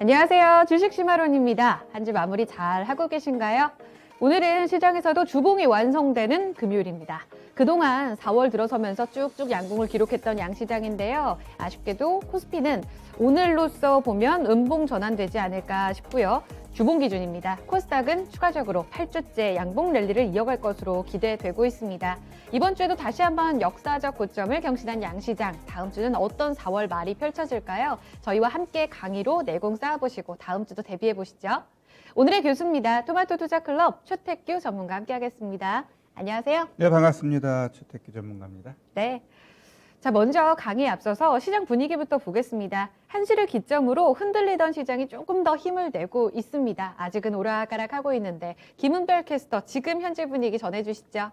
안녕하세요. 주식시마론입니다. 한 주 마무리 잘 하고 계신가요? 오늘은 시장에서도 주봉이 완성되는 금요일입니다. 그동안 4월 들어서면서 쭉쭉 양봉을 기록했던 양시장인데요. 아쉽게도 코스피는 오늘로써 보면 음봉 전환되지 않을까 싶고요. 주봉 기준입니다. 코스닥은 추가적으로 8주째 양봉 랠리를 이어갈 것으로 기대되고 있습니다. 이번 주에도 다시 한번 역사적 고점을 경신한 양시장, 다음 주는 어떤 4월 말이 펼쳐질까요? 저희와 함께 강의로 내공 쌓아보시고 다음 주도 대비해보시죠. 오늘의 교수입니다. 토마토 투자클럽 최택규 전문가 함께하겠습니다. 안녕하세요. 네, 반갑습니다. 최택규 전문가입니다. 네. 자, 먼저 강의에 앞서서 시장 분위기부터 보겠습니다. 한시를 기점으로 흔들리던 시장이 조금 더 힘을 내고 있습니다. 아직은 오락가락하고 있는데 김은별 캐스터 지금 현재 분위기 전해주시죠.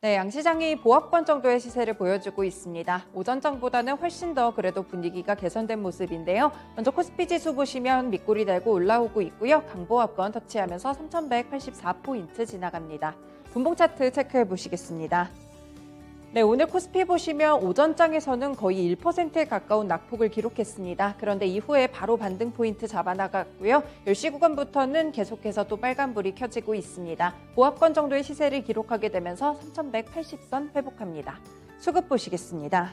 네, 양시장이 보합권 정도의 시세를 보여주고 있습니다. 오전장보다는 훨씬 더 그래도 분위기가 개선된 모습인데요. 먼저 코스피 지수 보시면 밑골이 달고 올라오고 있고요. 강보합권 터치하면서 3,184포인트 지나갑니다. 분봉 차트 체크해 보시겠습니다. 네, 오늘 코스피 보시면 오전장에서는 거의 1%에 가까운 낙폭을 기록했습니다. 그런데 이후에 바로 반등 포인트 잡아나갔고요. 10시 구간부터는 계속해서 또 빨간불이 켜지고 있습니다. 보합권 정도의 시세를 기록하게 되면서 3,180선 회복합니다. 수급 보시겠습니다.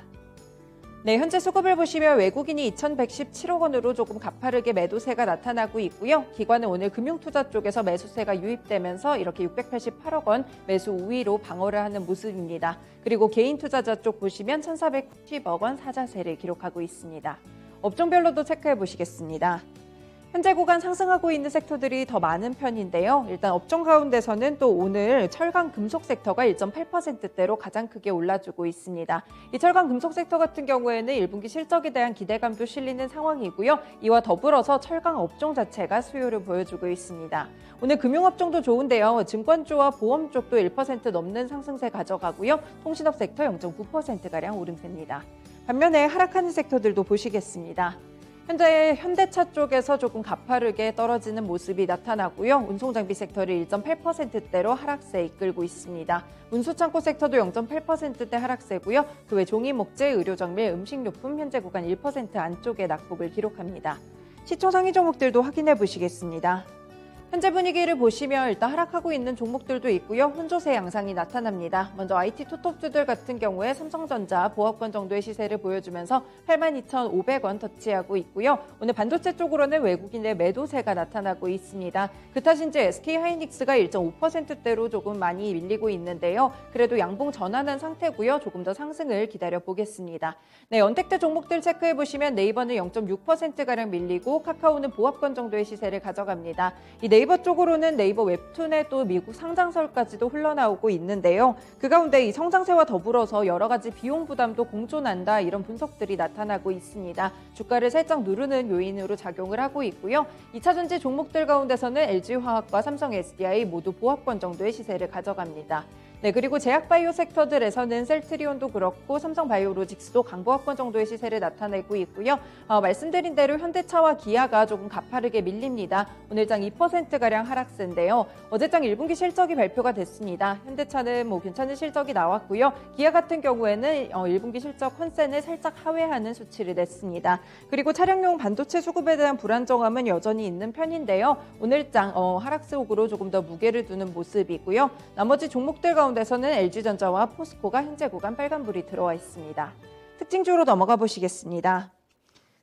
네, 현재 수급을 보시면 외국인이 2,117억 원으로 조금 가파르게 매도세가 나타나고 있고요. 기관은 오늘 금융투자 쪽에서 매수세가 유입되면서 이렇게 688억 원 매수 우위로 방어를 하는 모습입니다. 그리고 개인 투자자 쪽 보시면 1,490억 원 사자세를 기록하고 있습니다. 업종별로도 체크해 보시겠습니다. 현재 구간 상승하고 있는 섹터들이 더 많은 편인데요. 일단 업종 가운데서는 또 오늘 철강 금속 섹터가 1.8%대로 가장 크게 올라주고 있습니다. 이 철강 금속 섹터 같은 경우에는 1분기 실적에 대한 기대감도 실리는 상황이고요. 이와 더불어서 철강 업종 자체가 수요를 보여주고 있습니다. 오늘 금융업종도 좋은데요. 증권주와 보험 쪽도 1% 넘는 상승세 가져가고요. 통신업 섹터 0.9%가량 오름세입니다. 반면에 하락하는 섹터들도 보시겠습니다. 현재 현대차 쪽에서 조금 가파르게 떨어지는 모습이 나타나고요. 운송장비 섹터를 1.8%대로 하락세 이끌고 있습니다. 운수창고 섹터도 0.8%대 하락세고요. 그 외 종이목재, 의료정밀, 음식료품 현재 구간 1% 안쪽에 낙폭을 기록합니다. 시총 상위 종목들도 확인해 보시겠습니다. 현재 분위기를 보시면 일단 하락하고 있는 종목들도 있고요. 혼조세 양상이 나타납니다. 먼저 IT 투톱주들 같은 경우에 삼성전자 보합권 정도의 시세를 보여주면서 82,500원 터치하고 있고요. 오늘 반도체 쪽으로는 외국인의 매도세가 나타나고 있습니다. 그 탓인지 SK하이닉스가 1.5%대로 조금 많이 밀리고 있는데요. 그래도 양봉 전환한 상태고요. 조금 더 상승을 기다려 보겠습니다. 네, 언택트 종목들 체크해 보시면 네이버는 0.6%가량 밀리고 카카오는 보합권 정도의 시세를 가져갑니다. 이 네이버 쪽으로는 네이버 웹툰에 또 미국 상장설까지도 흘러나오고 있는데요. 그 가운데 이 성장세와 더불어서 여러 가지 비용 부담도 공존한다 이런 분석들이 나타나고 있습니다. 주가를 살짝 누르는 요인으로 작용을 하고 있고요. 2차전지 종목들 가운데서는 LG화학과 삼성 SDI 모두 보합권 정도의 시세를 가져갑니다. 네, 그리고 제약바이오 섹터들에서는 셀트리온도 그렇고 삼성바이오로직스도 강보합권 정도의 시세를 나타내고 있고요. 말씀드린 대로 현대차와 기아가 조금 가파르게 밀립니다. 오늘장 2%가량 하락세인데요. 어제장 1분기 실적이 발표가 됐습니다. 현대차는 괜찮은 실적이 나왔고요. 기아 같은 경우에는 1분기 실적 컨센을 살짝 하회하는 수치를 냈습니다. 그리고 차량용 반도체 수급에 대한 불안정함은 여전히 있는 편인데요. 오늘장 하락세옥으로 조금 더 무게를 두는 모습이고요. 나머지 종목들 가운데서는 LG전자와 포스코가 현재 구간 빨간불이 들어와 있습니다. 특징주로 넘어가 보시겠습니다.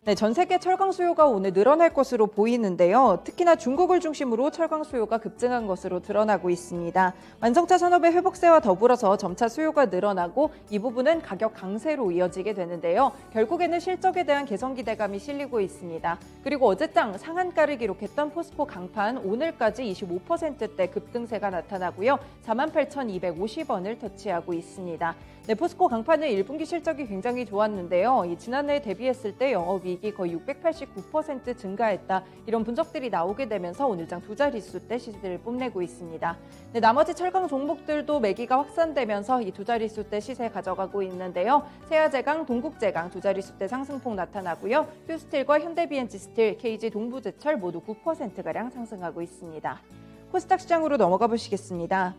네, 전 세계 철강 수요가 오늘 늘어날 것으로 보이는데요. 특히나 중국을 중심으로 철강 수요가 급증한 것으로 드러나고 있습니다. 완성차 산업의 회복세와 더불어서 점차 수요가 늘어나고 이 부분은 가격 강세로 이어지게 되는데요. 결국에는 실적에 대한 개선 기대감이 실리고 있습니다. 그리고 어제장 상한가를 기록했던 포스코 강판 오늘까지 25%대 급등세가 나타나고요. 48,250원을 터치하고 있습니다. 네, 포스코 강판은 1분기 실적이 굉장히 좋았는데요. 지난해에 대비했을 때 영업이익이 거의 689% 증가했다. 이런 분석들이 나오게 되면서 오늘장 두 자릿수대 시세를 뽐내고 있습니다. 네, 나머지 철강 종목들도 매기가 확산되면서 이 두 자릿수대 시세 가져가고 있는데요. 세아제강, 동국제강 두 자릿수대 상승폭 나타나고요. 휴스틸과 현대비엔지스틸, KG 동부제철 모두 9%가량 상승하고 있습니다. 코스닥 시장으로 넘어가 보시겠습니다.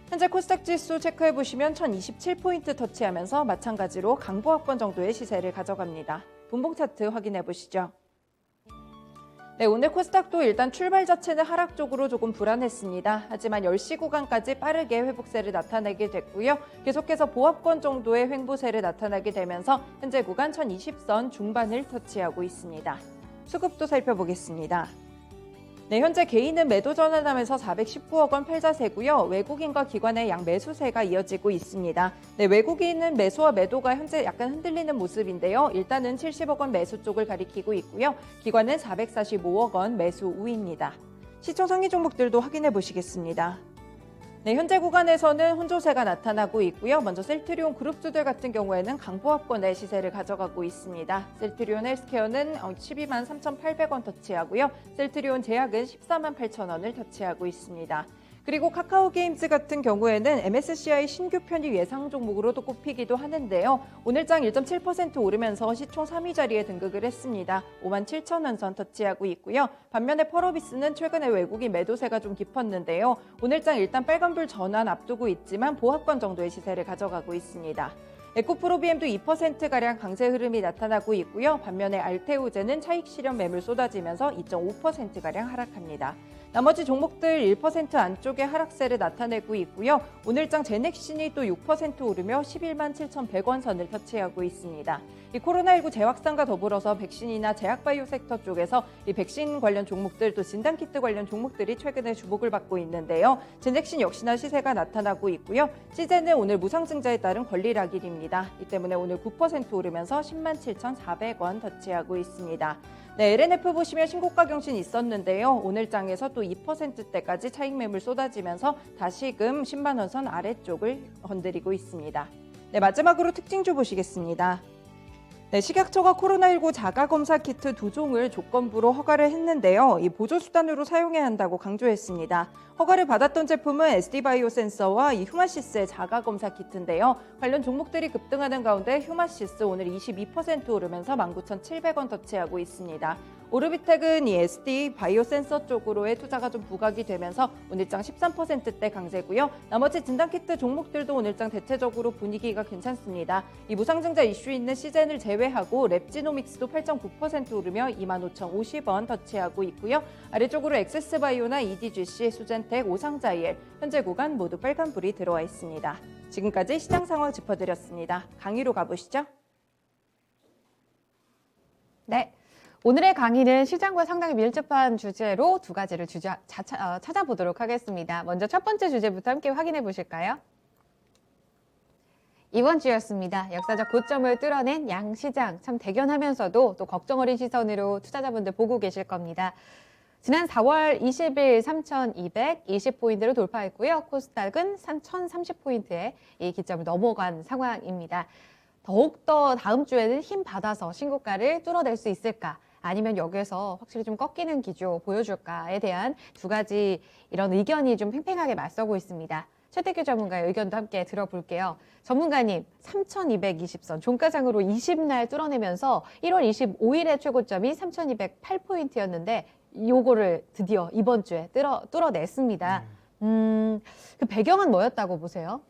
현재 코스닥 지수 체크해 보시면 1027포인트 터치하면서 마찬가지로 강보합권 정도의 시세를 가져갑니다. 분봉 차트 확인해 보시죠. 네, 오늘 코스닥도 일단 출발 자체는 하락 쪽으로 조금 불안했습니다. 하지만 10시 구간까지 빠르게 회복세를 나타내게 됐고요. 계속해서 보합권 정도의 횡보세를 나타나게 되면서 현재 구간 1020선 중반을 터치하고 있습니다. 수급도 살펴보겠습니다. 네, 현재 개인은 매도 전환하면서 419억 원 팔자세고요. 외국인과 기관의 양 매수세가 이어지고 있습니다. 네, 외국인은 매수와 매도가 현재 약간 흔들리는 모습인데요. 일단은 70억 원 매수 쪽을 가리키고 있고요. 기관은 445억 원 매수 우입니다. 시총 상위 종목들도 확인해 보시겠습니다. 네, 현재 구간에서는 혼조세가 나타나고 있고요. 먼저 셀트리온 그룹주들 같은 경우에는 강보합권의 시세를 가져가고 있습니다. 셀트리온 헬스케어는 12만 3,800원 터치하고요. 셀트리온 제약은 14만 8,000원을 터치하고 있습니다. 그리고 카카오 게임즈 같은 경우에는 MSCI 신규 편입 예상 종목으로도 꼽히기도 하는데요. 오늘 장 1.7% 오르면서 시총 3위 자리에 등극을 했습니다. 5만 7천 원 터치하고 있고요. 반면에 펄어비스는 최근에 외국인 매도세가 좀 깊었는데요. 오늘 장 일단 빨간불 전환 앞두고 있지만 보합권 정도의 시세를 가져가고 있습니다. 에코프로비엠도 2%가량 강세 흐름이 나타나고 있고요. 반면에 알테오제는 차익 실현 매물 쏟아지면서 2.5%가량 하락합니다. 나머지 종목들 1% 안쪽에 하락세를 나타내고 있고요. 오늘장 제넥신이 또 6% 오르며 11만 7,100원 선을 터치하고 있습니다. 이 코로나19 재확산과 더불어서 백신이나 제약바이오 섹터 쪽에서 이 백신 관련 종목들 또 진단키트 관련 종목들이 최근에 주목을 받고 있는데요. 제넥신 역시나 시세가 나타나고 있고요. 시제는 오늘 무상증자에 따른 권리락일입니다. 이 때문에 오늘 9% 오르면서 10만 7,400원 터치하고 있습니다. 네, LNF 보시면 신고가 경신 있었는데요. 오늘 장에서 또 2%대까지 차익 매물 쏟아지면서 다시금 10만 원 선 아래쪽을 건드리고 있습니다. 네, 마지막으로 특징주 보시겠습니다. 네, 식약처가 코로나19 자가검사 키트 2종을 조건부로 허가를 했는데요. 이 보조수단으로 사용해야 한다고 강조했습니다. 허가를 받았던 제품은 SD바이오 센서와 이 휴마시스의 자가검사 키트인데요. 관련 종목들이 급등하는 가운데 휴마시스 오늘 22% 오르면서 19,700원 터치하고 있습니다. 오르비텍은 이 SD 바이오 센서 쪽으로의 투자가 좀 부각이 되면서 오늘장 13%대 강세고요. 나머지 진단키트 종목들도 오늘장 대체적으로 분위기가 괜찮습니다. 이 무상증자 이슈 있는 시젠을 제외하고 랩지노믹스도 8.9% 오르며 25,050원 터치하고 있고요. 아래쪽으로 엑세스바이오나 EDGC, 수젠텍, 오상자이엘 현재 구간 모두 빨간불이 들어와 있습니다. 지금까지 시장 상황 짚어드렸습니다. 강의로 가보시죠. 네. 오늘의 강의는 시장과 상당히 밀접한 주제로 두 가지를 찾아보도록 하겠습니다. 먼저 첫 번째 주제부터 함께 확인해 보실까요? 이번 주였습니다. 역사적 고점을 뚫어낸 양시장. 참 대견하면서도 또 걱정 어린 시선으로 투자자분들 보고 계실 겁니다. 지난 4월 20일 3,220포인트를 돌파했고요. 코스닥은 1,030포인트의 이 기점을 넘어간 상황입니다. 더욱더 다음 주에는 힘 받아서 신고가를 뚫어낼 수 있을까? 아니면 여기에서 확실히 좀 꺾이는 기조 보여줄까에 대한 두 가지 이런 의견이 좀 팽팽하게 맞서고 있습니다. 최태규 전문가의 의견도 함께 들어볼게요. 전문가님, 3,220선 종가장으로 20날 뚫어내면서 1월 25일의 최고점이 3,208포인트였는데 요거를 드디어 이번 주에 뚫어냈습니다. 그 배경은 뭐였다고 보세요?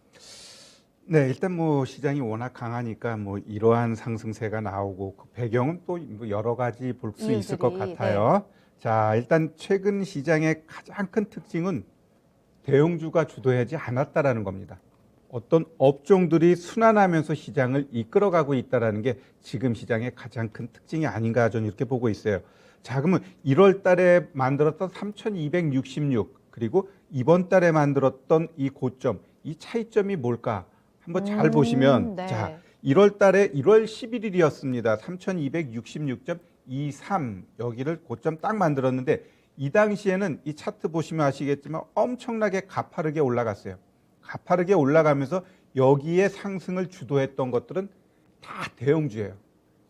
네, 일단 뭐 시장이 워낙 강하니까 뭐 이러한 상승세가 나오고 그 배경은 또 뭐 여러 가지 볼 수 있을 것 같아요. 네. 자, 일단 최근 시장의 가장 큰 특징은 대형주가 주도하지 않았다라는 겁니다. 어떤 업종들이 순환하면서 시장을 이끌어가고 있다라는 게 지금 시장의 가장 큰 특징이 아닌가 저는 이렇게 보고 있어요. 자, 그러면 1월 달에 만들었던 3,266 그리고 이번 달에 만들었던 이 고점, 이 차이점이 뭘까? 한번 잘 보시면 네. 자, 1월 달에 1월 11일이었습니다. 3,266.23 여기를 고점 딱 만들었는데 이 당시에는 이 차트 보시면 아시겠지만 엄청나게 가파르게 올라갔어요. 가파르게 올라가면서 여기에 상승을 주도했던 것들은 다 대형주예요.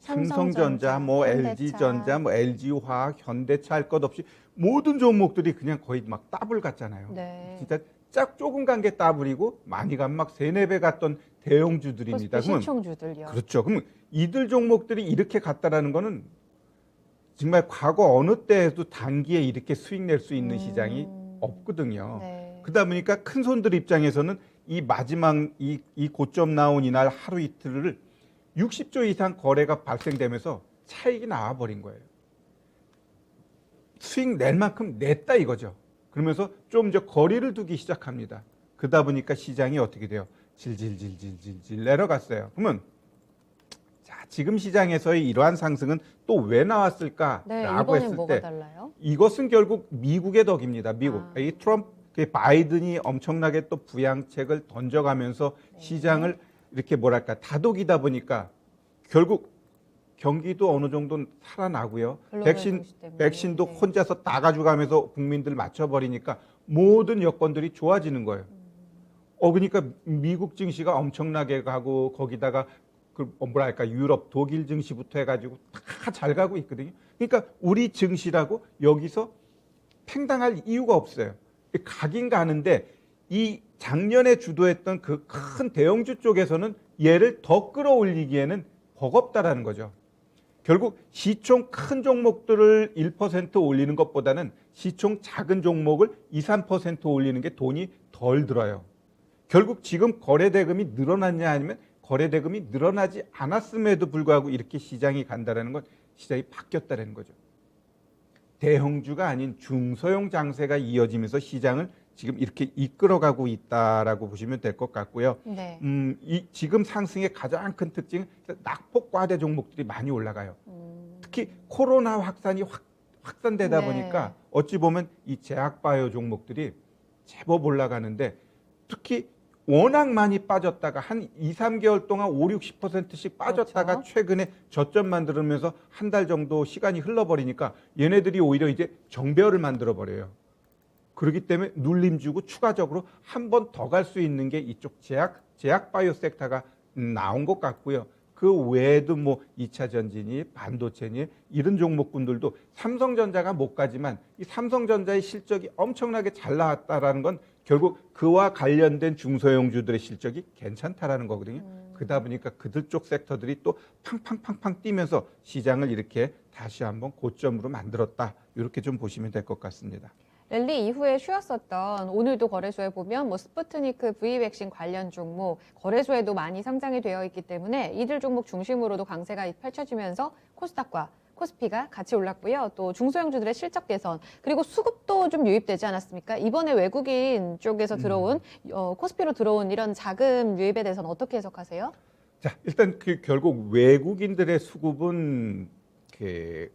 삼성전자, 뭐 LG전자, 뭐 LG화학, 현대차 할 것 없이 모든 종목들이 그냥 거의 막 더블 갔잖아요. 네. 진짜 짝 조금 간 게 더블이고 많이 간 막 3-4배 갔던 대형주들입니다. 코스피 신총주들요. 그렇죠. 그러면 이들 종목들이 이렇게 갔다라는 거는 정말 과거 어느 때에도 단기에 이렇게 수익 낼 수 있는 시장이 없거든요. 네. 그러다 보니까 큰 손들 입장에서는 이 마지막 이 고점 나온 이날 하루 이틀을 60조 이상 거래가 발생되면서 차익이 나와버린 거예요. 수익 낼 만큼 냈다 이거죠. 그러면서 좀 이제 거리를 두기 시작합니다. 그러다 보니까 시장이 어떻게 돼요? 질질질질질질 내려갔어요. 그러면 자, 지금 시장에서의 이러한 상승은 또 왜 나왔을까라고 네, 이번엔 했을 뭐가 때 달라요? 이것은 결국 미국의 덕입니다. 미국. 아. 이 트럼프, 바이든이 엄청나게 또 부양책을 던져가면서 네. 시장을 이렇게 뭐랄까 다독이다 보니까 결국 경기도 어느 정도 살아나고요. 글로벌 백신, 증시 때문에. 백신도 네. 혼자서 다 가져가면서 국민들 맞춰버리니까 모든 여건들이 좋아지는 거예요. 그러니까 미국 증시가 엄청나게 가고 거기다가 그 뭐랄까 유럽, 독일 증시부터 해가지고 다 잘 가고 있거든요. 그러니까 우리 증시라고 여기서 팽당할 이유가 없어요. 가긴 가는데 이 작년에 주도했던 그 큰 대형주 쪽에서는 얘를 더 끌어올리기에는 버겁다라는 거죠. 결국 시총 큰 종목들을 1% 올리는 것보다는 시총 작은 종목을 2, 3% 올리는 게 돈이 덜 들어요. 결국 지금 거래대금이 늘어났냐 아니면 거래대금이 늘어나지 않았음에도 불구하고 이렇게 시장이 간다는 건 시장이 바뀌었다는 거죠. 대형주가 아닌 중소형 장세가 이어지면서 시장을 지금 이렇게 이끌어가고 있다라고 보시면 될 것 같고요. 네. 지금 상승의 가장 큰 특징은 낙폭과대 종목들이 많이 올라가요. 특히 코로나 확산이 확산되다 네. 보니까 어찌 보면 이 제약바이오 종목들이 제법 올라가는데 특히 워낙 많이 빠졌다가 한 2, 3개월 동안 5, 60%씩 빠졌다가 그렇죠. 최근에 저점 만들면서 한 달 정도 시간이 흘러버리니까 얘네들이 오히려 이제 정배열을 만들어버려요. 그렇기 때문에 눌림 주고 추가적으로 한 번 더 갈 수 있는 게 이쪽 제약 바이오 섹터가 나온 것 같고요. 그 외에도 뭐 2차 전지니 반도체니 이런 종목군들도 삼성전자가 못 가지만 이 삼성전자의 실적이 엄청나게 잘 나왔다라는 건 결국 그와 관련된 중소형주들의 실적이 괜찮다라는 거거든요. 그러다 보니까 그들 쪽 섹터들이 또 팡팡팡팡 뛰면서 시장을 이렇게 다시 한번 고점으로 만들었다. 이렇게 좀 보시면 될 것 같습니다. 랠리 이후에 쉬었었던 오늘도 거래소에 보면 뭐 스푸트니크 V 백신 관련 종목 거래소에도 많이 상장이 되어 있기 때문에 이들 종목 중심으로도 강세가 펼쳐지면서 코스닥과 코스피가 같이 올랐고요. 또 중소형주들의 실적 개선 그리고 수급도 좀 유입되지 않았습니까? 이번에 외국인 쪽에서 들어온 코스피로 들어온 이런 자금 유입에 대해서는 어떻게 해석하세요? 자, 일단 그 결국 외국인들의 수급은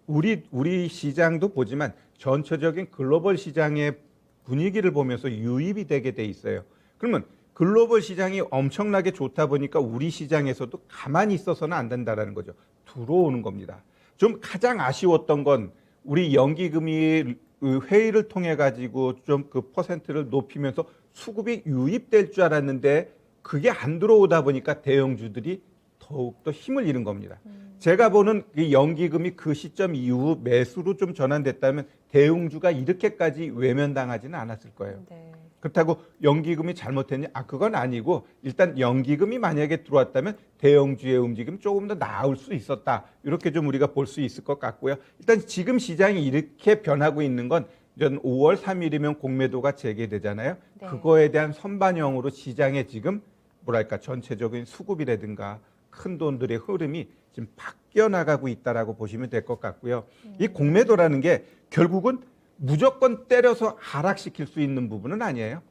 우리 시장도 보지만 전체적인 글로벌 시장의 분위기를 보면서 유입이 되게 돼 있어요. 그러면 글로벌 시장이 엄청나게 좋다 보니까 우리 시장에서도 가만히 있어서는 안 된다라는 거죠. 들어오는 겁니다. 좀 가장 아쉬웠던 건 우리 연기금이 회의를 통해 가지고 좀 그 퍼센트를 높이면서 수급이 유입될 줄 알았는데 그게 안 들어오다 보니까 대형주들이 더욱더 힘을 잃은 겁니다. 제가 보는 이 연기금이 그 시점 이후 매수로 좀 전환됐다면 대형주가 이렇게까지 외면당하지는 않았을 거예요. 네. 그렇다고 연기금이 잘못했냐? 그건 아니고 일단 연기금이 만약에 들어왔다면 대형주의 움직임 조금 더 나을 수 있었다. 이렇게 좀 우리가 볼 수 있을 것 같고요. 일단 지금 시장이 이렇게 변하고 있는 건 5월 3일이면 공매도가 재개되잖아요. 네. 그거에 대한 선반영으로 시장에 지금 뭐랄까 전체적인 수급이라든가 큰 돈들의 흐름이 지금 바뀌어 나가고 있다라고 보시면 될 것 같고요. 이 공매도라는 게 결국은 무조건 때려서 하락시킬 수 있는 부분은 아니에요.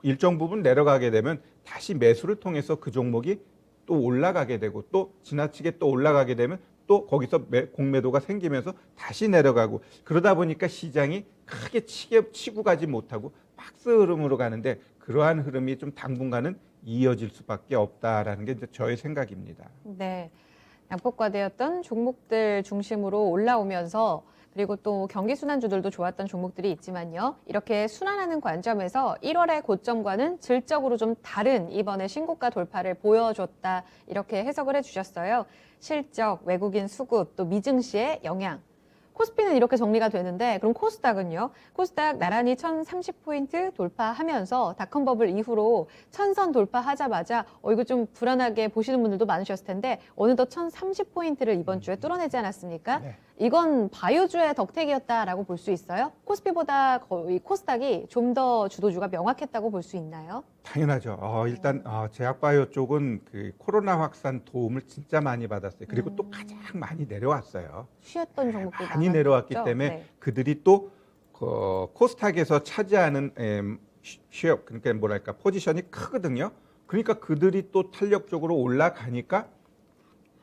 일정 부분 내려가게 되면 다시 매수를 통해서 그 종목이 또 올라가게 되고 또 지나치게 또 올라가게 되면 또 거기서 공매도가 생기면서 다시 내려가고 그러다 보니까 시장이 크게 치고 가지 못하고 박스 흐름으로 가는데 그러한 흐름이 좀 당분간은 이어질 수밖에 없다라는 게 이제 저의 생각입니다. 네. 양폭과대였던 종목들 중심으로 올라오면서 그리고 또 경기 순환주들도 좋았던 종목들이 있지만요. 이렇게 순환하는 관점에서 1월의 고점과는 질적으로 좀 다른 이번에 신고가 돌파를 보여줬다. 이렇게 해석을 해주셨어요. 실적, 외국인 수급, 또 미증시의 영향. 코스피는 이렇게 정리가 되는데 그럼 코스닥은요? 코스닥 나란히 1030포인트 돌파하면서 닷컴버블 이후로 1000선 돌파하자마자 이거 좀 불안하게 보시는 분들도 많으셨을 텐데 어느덧 1030포인트를 이번 주에 뚫어내지 않았습니까? 네. 이건 바이오주의 덕택이었다라고 볼 수 있어요? 코스피보다 거의 코스닥이 좀 더 주도주가 명확했다고 볼 수 있나요? 당연하죠. 일단 제약바이오 쪽은 그 코로나 확산 도움을 진짜 많이 받았어요. 그리고 또 가장 많이 내려왔어요. 쉬었던 종목들 많이 내려왔기 때문에 네. 그들이 또 코스닥에서 차지하는 쉐어, 그러니까 뭐랄까 포지션이 크거든요. 그러니까 그들이 또 탄력적으로 올라가니까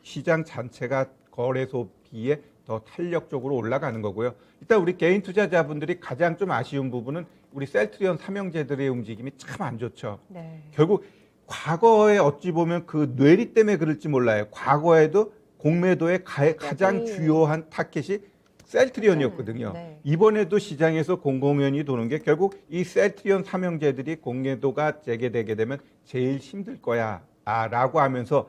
시장 전체가 거래소 비에 더 탄력적으로 올라가는 거고요. 일단 우리 개인 투자자분들이 가장 좀 아쉬운 부분은 우리 셀트리온 삼형제들의 움직임이 참 안 좋죠. 네. 결국 과거에 어찌 보면 그 뇌리 때문에 그럴지 몰라요. 과거에도 공매도의 가장 주요한 타켓이 셀트리온이었거든요. 네. 이번에도 시장에서 공공연히 도는 게 결국 이 셀트리온 삼형제들이 공매도가 재개되게 되면 제일 힘들 거야 라고 하면서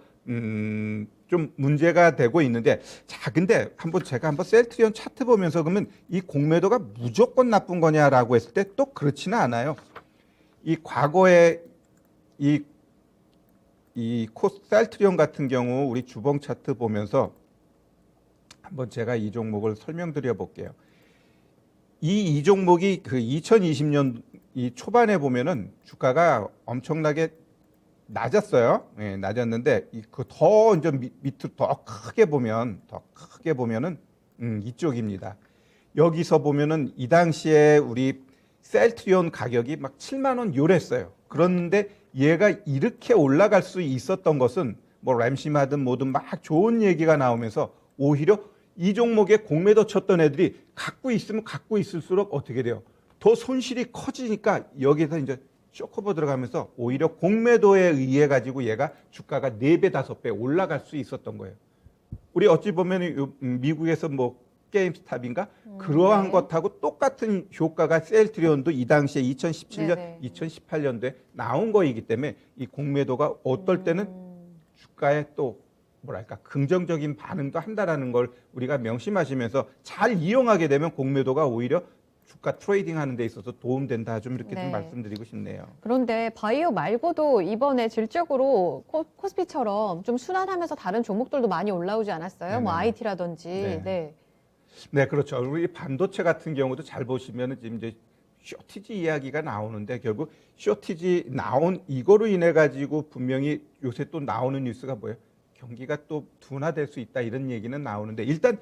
좀 문제가 되고 있는데, 자 근데 제가 한번 셀트리온 차트 보면서 그러면 이 공매도가 무조건 나쁜 거냐라고 했을 때 또 그렇지는 않아요. 이 과거에 이 셀트리온 같은 경우 우리 주봉 차트 보면서 한번 제가 이 종목을 설명드려 볼게요. 이 종목이 그 2020년 이 초반에 보면은 주가가 엄청나게 낮았어요. 예, 낮았는데 더 이제 밑으로 더 크게 보면은 이쪽입니다. 여기서 보면은 이 당시에 우리 셀트리온 가격이 막 7만 원 요랬어요. 그런데 얘가 이렇게 올라갈 수 있었던 것은 뭐 램심하든 뭐든 막 좋은 얘기가 나오면서 오히려 이 종목에 공매도 쳤던 애들이 갖고 있으면 갖고 있을수록 어떻게 돼요? 더 손실이 커지니까 여기서 이제 쇼커버 들어가면서 오히려 공매도에 의해 가지고 얘가 주가가 4배, 5배 올라갈 수 있었던 거예요. 우리 어찌 보면 미국에서 뭐 게임스탑인가? 그러한 네. 것하고 똑같은 효과가 셀트리온도 이 당시에 2017년, 네네. 2018년도에 나온 거이기 때문에 이 공매도가 어떨 때는 주가에 또 뭐랄까 긍정적인 반응도 한다라는 걸 우리가 명심하시면서 잘 이용하게 되면 공매도가 오히려 주가 트레이딩 하는 데 있어서 도움된다. 좀 이렇게 네. 좀 말씀드리고 싶네요. 그런데 바이오 말고도 이번에 질적으로 코스피처럼 좀 순환하면서 다른 종목들도 많이 올라오지 않았어요? 네네. 뭐 IT라든지. 네. 네. 네, 그렇죠. 우리 반도체 같은 경우도 잘 보시면은 지금 이제 쇼티지 이야기가 나오는데 결국 쇼티지 나온 이거로 인해 가지고 분명히 요새 또 나오는 뉴스가 뭐예요? 경기가 또 둔화될 수 있다 이런 얘기는 나오는데 일단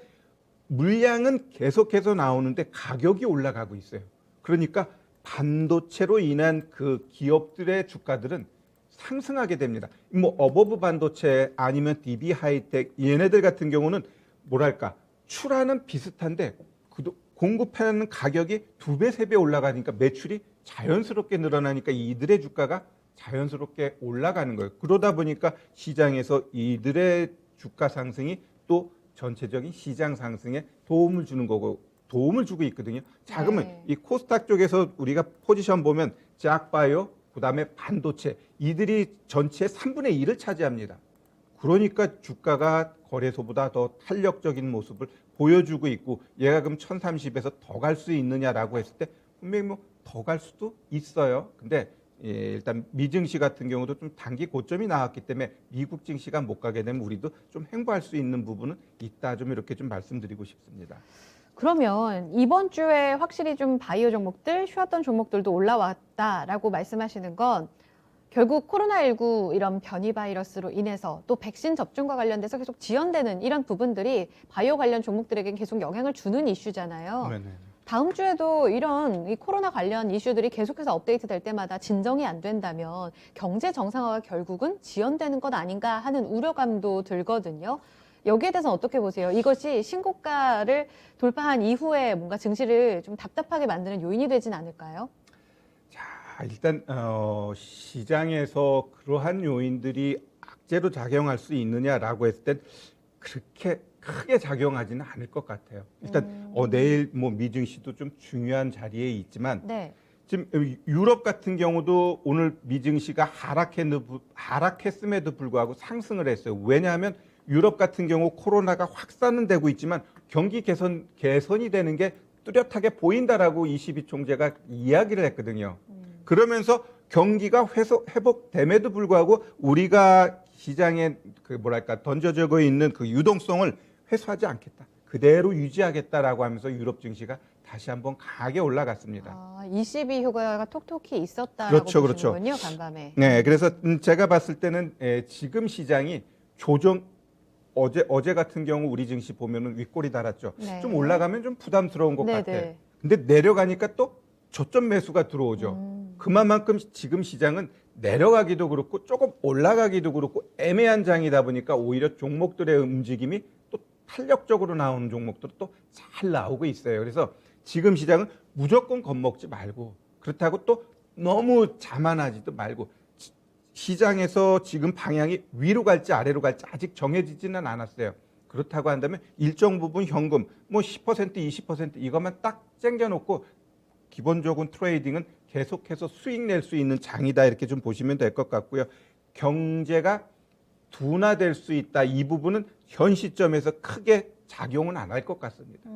물량은 계속해서 나오는데 가격이 올라가고 있어요. 그러니까 반도체로 인한 그 기업들의 주가들은 상승하게 됩니다. 뭐 어버브 반도체 아니면 DB 하이텍 얘네들 같은 경우는 뭐랄까 출하는 비슷한데 공급하는 가격이 2배, 3배 올라가니까 매출이 자연스럽게 늘어나니까 이들의 주가가 자연스럽게 올라가는 거예요. 그러다 보니까 시장에서 이들의 주가 상승이 또 전체적인 시장 상승에 도움을 주는 거고 도움을 주고 있거든요. 자, 그러면 네. 이 코스닥 쪽에서 우리가 포지션 보면 제약바이오, 그다음에 반도체 이들이 전체의 3분의 1을 차지합니다. 그러니까 주가가 거래소보다 더 탄력적인 모습을 보여주고 있고 얘가 그럼 1030에서 더 갈 수 있느냐라고 했을 때 분명히 뭐 더 갈 수도 있어요. 근데 일단 미증시 같은 경우도 좀 단기 고점이 나왔기 때문에 미국 증시가 못 가게 되면 우리도 좀 횡보할 수 있는 부분은 있다. 좀 이렇게 좀 말씀드리고 싶습니다. 그러면 이번 주에 확실히 좀 바이오 종목들, 쉬었던 종목들도 올라왔다라고 말씀하시는 건 결국 코로나19 이런 변이 바이러스로 인해서 또 백신 접종과 관련돼서 계속 지연되는 이런 부분들이 바이오 관련 종목들에게 계속 영향을 주는 이슈잖아요. 네네. 다음 주에도 이런 이 코로나 관련 이슈들이 계속해서 업데이트 될 때마다 진정이 안 된다면 경제 정상화가 결국은 지연되는 것 아닌가 하는 우려감도 들거든요. 여기에 대해서는 어떻게 보세요? 이것이 신고가를 돌파한 이후에 뭔가 증시를 좀 답답하게 만드는 요인이 되진 않을까요? 자, 일단 시장에서 그러한 요인들이 악재로 작용할 수 있느냐라고 했을 땐 그렇게 크게 작용하지는 않을 것 같아요. 일단 내일 뭐 미증시도 좀 중요한 자리에 있지만 네. 지금 유럽 같은 경우도 오늘 미증시가 하락했음에도 불구하고 상승을 했어요. 왜냐하면 유럽 같은 경우 코로나가 확산은 되고 있지만 경기 개선이 되는 게 뚜렷하게 보인다라고 22총재가 이야기를 했거든요. 그러면서 경기가 회복됨에도 불구하고 우리가 시장에 던져지고 있는 그 유동성을 회수하지 않겠다. 그대로 유지하겠다라고 하면서 유럽 증시가 다시 한번 강하게 올라갔습니다. 아, 22 효과가 톡톡히 있었다라고 그렇죠, 그렇죠. 보시는군요, 간밤에. 네, 그래서 제가 봤을 때는 지금 시장이 조정 어제 같은 경우 우리 증시 보면은 윗골이 달았죠. 네. 좀 올라가면 좀 부담스러운 것 네네. 같아. 근데 내려가니까 또 저점 매수가 들어오죠. 그만큼 지금 시장은 내려가기도 그렇고 조금 올라가기도 그렇고 애매한 장이다 보니까 오히려 종목들의 움직임이 또 탄력적으로 나오는 종목들은 또 잘 나오고 있어요. 그래서 지금 시장은 무조건 겁먹지 말고 그렇다고 또 너무 자만하지도 말고 시장에서 지금 방향이 위로 갈지 아래로 갈지 아직 정해지지는 않았어요. 그렇다고 한다면 일정 부분 현금 뭐 10% 20% 이것만 딱 쟁겨놓고 기본적인 트레이딩은 계속해서 수익 낼 수 있는 장이다 이렇게 좀 보시면 될 것 같고요. 경제가 둔화될 수 있다 이 부분은 현 시점에서 크게 작용은 안 할 것 같습니다.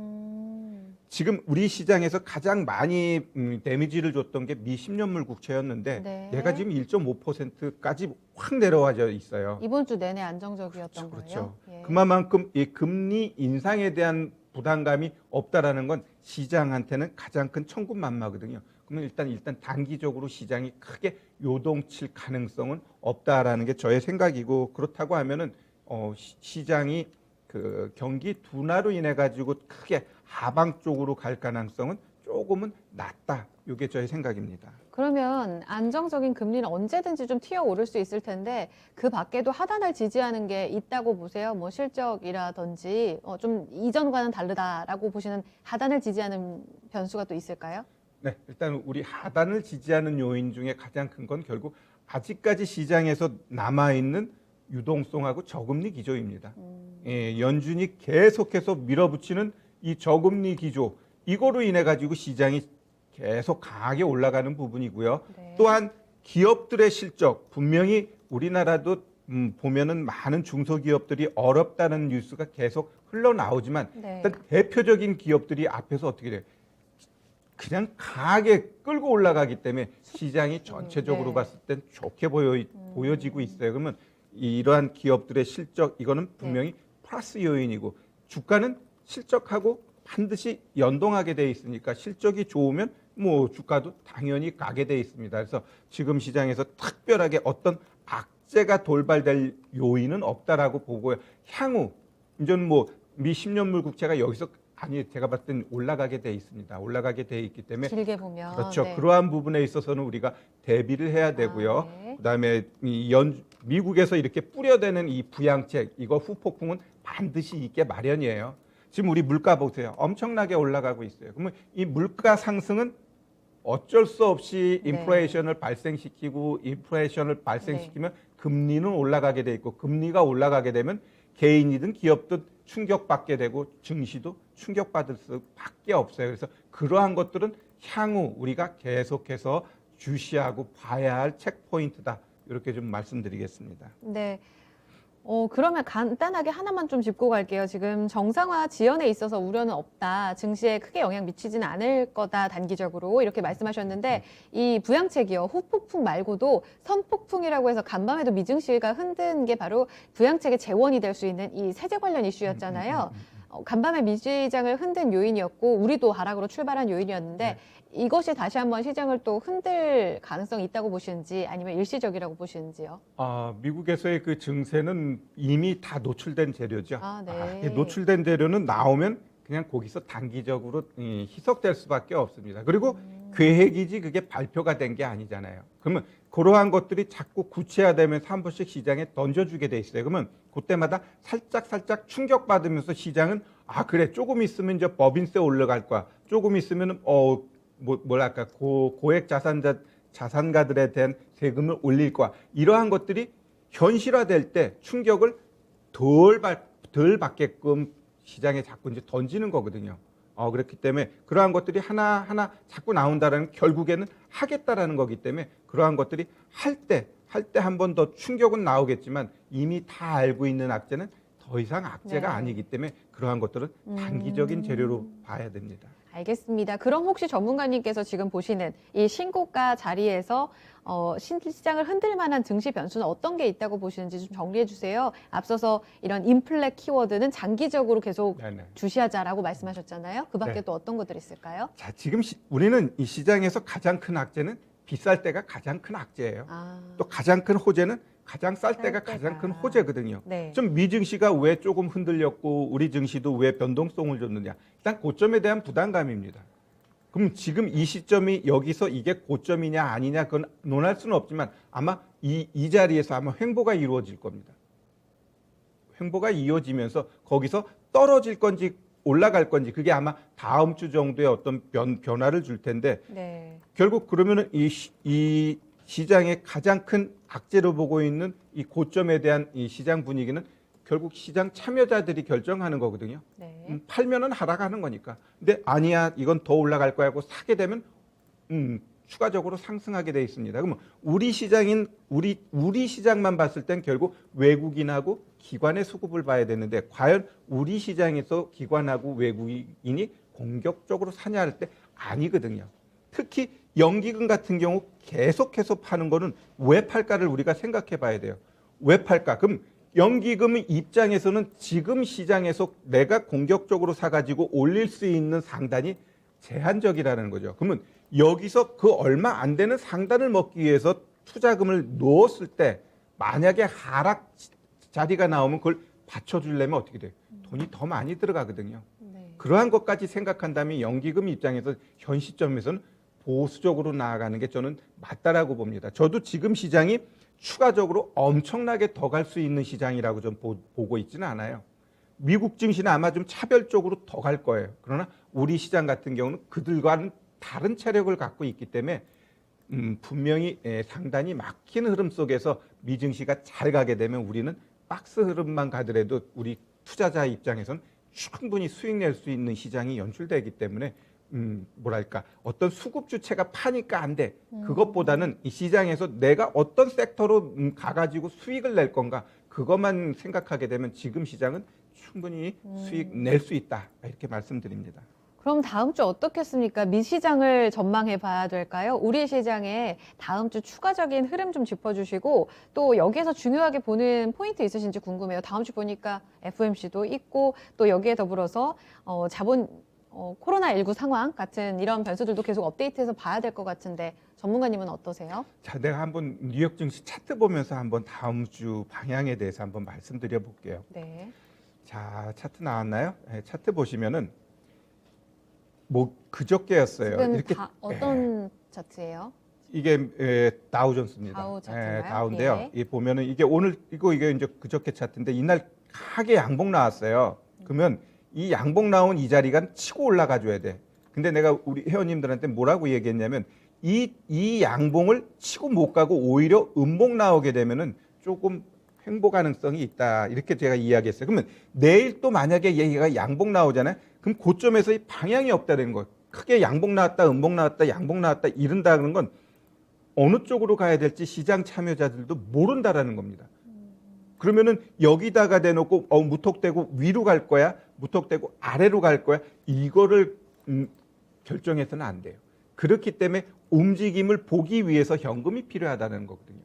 지금 우리 시장에서 가장 많이 데미지를 줬던 게 미 10년물 국채였는데 네. 얘가 지금 1.5%까지 확 내려와져 있어요. 이번 주 내내 안정적이었던 그렇죠. 거예요. 예. 그만큼 이 금리 인상에 대한 부담감이 없다라는 건 시장한테는 가장 큰 천군만마거든요. 그러면 일단 단기적으로 시장이 크게 요동칠 가능성은 없다라는 게 저의 생각이고 그렇다고 하면은 시장이 그 경기 둔화로 인해 가지고 크게 하방 쪽으로 갈 가능성은 조금은 낮다. 이게 저의 생각입니다. 그러면 안정적인 금리는 언제든지 좀 튀어오를 수 있을 텐데 그 밖에도 하단을 지지하는 게 있다고 보세요. 뭐 실적이라든지 좀 이전과는 다르다라고 보시는 하단을 지지하는 변수가 또 있을까요? 네, 일단 우리 하단을 지지하는 요인 중에 가장 큰 건 결국 아직까지 시장에서 남아있는 유동성하고 저금리 기조입니다. 예, 연준이 계속해서 밀어붙이는 이 저금리 기조 이거로 인해 가지고 시장이 계속 강하게 올라가는 부분이고요. 네. 또한 기업들의 실적 분명히 우리나라도 보면은 많은 중소기업들이 어렵다는 뉴스가 계속 흘러나오지만 네. 일단 대표적인 기업들이 앞에서 어떻게 돼요? 그냥 강하게 끌고 올라가기 때문에 시장이 전체적으로 네. 봤을 땐 좋게 보여지고 있어요. 그러면 이러한 기업들의 실적 이거는 분명히 플러스 요인이고 주가는 실적하고 반드시 연동하게 돼 있으니까 실적이 좋으면 뭐 주가도 당연히 가게 돼 있습니다. 그래서 지금 시장에서 특별하게 어떤 악재가 돌발될 요인은 없다라고 보고요. 향후 이제는 뭐 미 10년물 국채가 여기서 제가 봤을 땐 올라가게 돼 있습니다. 올라가게 돼 있기 때문에 길게 보면 그렇죠. 네. 그러한 부분에 있어서는 우리가 대비를 해야 되고요. 네. 그다음에 미국에서 이렇게 뿌려대는 이 부양책 이거 후폭풍은 반드시 있게 마련이에요. 지금 우리 물가 보세요. 엄청나게 올라가고 있어요. 그러면 이 물가 상승은 어쩔 수 없이 네. 인플레이션을 발생시키고 인플레이션을 발생시키면 금리는 올라가게 돼 있고 금리가 올라가게 되면 개인이든 기업든 충격받게 되고 증시도 충격받을 수밖에 없어요. 그래서 그러한 것들은 향후 우리가 계속해서 주시하고 봐야 할 체크포인트다. 이렇게 좀 말씀드리겠습니다. 네. 그러면 간단하게 하나만 좀 짚고 갈게요. 지금 정상화 지연에 있어서 우려는 없다. 증시에 크게 영향 미치지는 않을 거다. 단기적으로 이렇게 말씀하셨는데 이 부양책이요. 후폭풍 말고도 선폭풍이라고 해서 간밤에도 미증시가 흔든 게 바로 부양책의 재원이 될 수 있는 이 세제 관련 이슈였잖아요. 간밤에 미시장을 흔든 요인이었고 우리도 하락으로 출발한 요인이었는데 네. 이것이 다시 한번 시장을 또 흔들 가능성이 있다고 보시는지 아니면 일시적이라고 보시는지요? 미국에서의 그 증세는 이미 다 노출된 재료죠. 네. 이 노출된 재료는 나오면 그냥 거기서 단기적으로 희석될 수밖에 없습니다. 그리고 계획이지 그게 발표가 된 게 아니잖아요. 그러면 그러한 것들이 자꾸 구체화되면서 한 번씩 시장에 던져주게 돼 있어요. 그러면 그때마다 살짝 충격받으면서 시장은 그래 조금 있으면 이제 법인세 올라갈 거야. 조금 있으면 뭐랄까 고액 자산가들에 대한 세금을 올릴 거야. 이러한 것들이 현실화될 때 충격을 덜 받게끔 시장에 자꾸 이제 던지는 거거든요. 그렇기 때문에 그러한 것들이 하나하나 자꾸 나온다라는 결국에는 하겠다라는 거기 때문에 그러한 것들이 할 때 한 번 더 충격은 나오겠지만 이미 다 알고 있는 악재는 더 이상 악재가 네. 아니기 때문에 그러한 것들은 단기적인 재료로 봐야 됩니다. 알겠습니다. 그럼 혹시 전문가님께서 지금 보시는 이 신고가 자리에서 시장을 흔들 만한 증시 변수는 어떤 게 있다고 보시는지 좀 정리해 주세요. 앞서서 이런 인플레 키워드는 장기적으로 계속 네네. 주시하자라고 말씀하셨잖아요. 그 밖에 네. 또 어떤 것들이 있을까요? 자, 지금 우리는 이 시장에서 가장 큰 악재는 비쌀 때가 가장 큰 악재예요. 아, 또 가장 큰 호재는 가장 쌀 쌀 때가 때가. 가장 큰 호재거든요. 네. 좀 미증시가 왜 조금 흔들렸고 우리 증시도 왜 변동성을 줬느냐. 일단 고점에 대한 부담감입니다. 그럼 지금 이 시점이 여기서 이게 고점이냐 아니냐 그건 논할 수는 없지만 아마 이 자리에서 아마 횡보가 이루어질 겁니다. 횡보가 이어지면서 거기서 떨어질 건지 올라갈 건지 그게 아마 다음 주 정도에 어떤 변화를 줄 텐데 네. 결국 그러면은 이 시장의 가장 큰 악재로 보고 있는 이 고점에 대한 이 시장 분위기는 결국 시장 참여자들이 결정하는 거거든요. 네. 팔면은 하락하는 거니까. 근데 아니야, 이건 더 올라갈 거야 하고 사게 되면 추가적으로 상승하게 돼 있습니다. 그러면 우리 시장인 우리 시장만 봤을 땐 결국 외국인하고 기관의 수급을 봐야 되는데 과연 우리 시장에서 기관하고 외국인이 공격적으로 사냐 할 때 아니거든요. 특히 연기금 같은 경우 계속해서 파는 거는 왜 팔까를 우리가 생각해 봐야 돼요. 왜 팔까? 그럼 연기금 입장에서는 지금 시장에서 내가 공격적으로 사가지고 올릴 수 있는 상단이 제한적이라는 거죠. 그러면 여기서 그 얼마 안 되는 상단을 먹기 위해서 투자금을 넣었을 때 만약에 하락 자리가 나오면 그걸 받쳐주려면 어떻게 돼요? 돈이 더 많이 들어가거든요. 네. 그러한 것까지 생각한다면 연기금 입장에서 현 시점에서는 보수적으로 나아가는 게 저는 맞다라고 봅니다. 저도 지금 시장이 추가적으로 엄청나게 더 갈 수 있는 시장이라고 좀 보고 있지는 않아요. 미국 증시는 아마 좀 차별적으로 더 갈 거예요. 그러나 우리 시장 같은 경우는 그들과는 다른 체력을 갖고 있기 때문에 분명히 상당히 막히는 흐름 속에서 미증시가 잘 가게 되면 우리는 박스 흐름만 가더라도 우리 투자자 입장에서는 충분히 수익 낼 수 있는 시장이 연출되기 때문에 뭐랄까 어떤 수급 주체가 파니까 안 돼. 그것보다는 이 시장에서 내가 어떤 섹터로 가가지고 수익을 낼 건가 그것만 생각하게 되면 지금 시장은 충분히 수익 낼 수 있다 이렇게 말씀드립니다. 그럼 다음 주 어떻겠습니까? 미시장을 전망해 봐야 될까요? 우리 시장의 다음 주 추가적인 흐름 좀 짚어주시고 또 여기에서 중요하게 보는 포인트 있으신지 궁금해요. 다음 주 보니까 FOMC도 있고 또 여기에 더불어서 코로나19 상황 같은 이런 변수들도 계속 업데이트해서 봐야 될 것 같은데 전문가님은 어떠세요? 자, 내가 한번 뉴욕 증시 차트 보면서 한번 다음 주 방향에 대해서 한번 말씀드려 볼게요. 네. 자, 차트 나왔나요? 네, 차트 보시면은 뭐 그저께였어요. 지금 이렇게 어떤 차트예요? 이게 다우존스입니다. 다우 차트인가요? 다우인데요. 예. 이 보면은 이게 오늘 이게 이제 그저께 차트인데 이날 크게 양봉 나왔어요. 그러면 이 양봉 나온 이 자리가 치고 올라가 줘야 돼. 근데 내가 우리 회원님들한테 뭐라고 얘기했냐면 이 양봉을 치고 못 가고 오히려 음봉 나오게 되면은 조금 횡보 가능성이 있다. 이렇게 제가 이야기했어요. 그러면 내일 또 만약에 얘가 양봉 나오잖아요. 그럼 고점에서 이 방향이 없다는 거예요. 크게 양봉 나왔다, 음봉 나왔다, 양봉 나왔다 이른다는 건 어느 쪽으로 가야 될지 시장 참여자들도 모른다라는 겁니다. 그러면은 여기다가 대놓고 무턱대고 위로 갈 거야, 무턱대고 아래로 갈 거야 이거를 결정해서는 안 돼요. 그렇기 때문에 움직임을 보기 위해서 현금이 필요하다는 거거든요.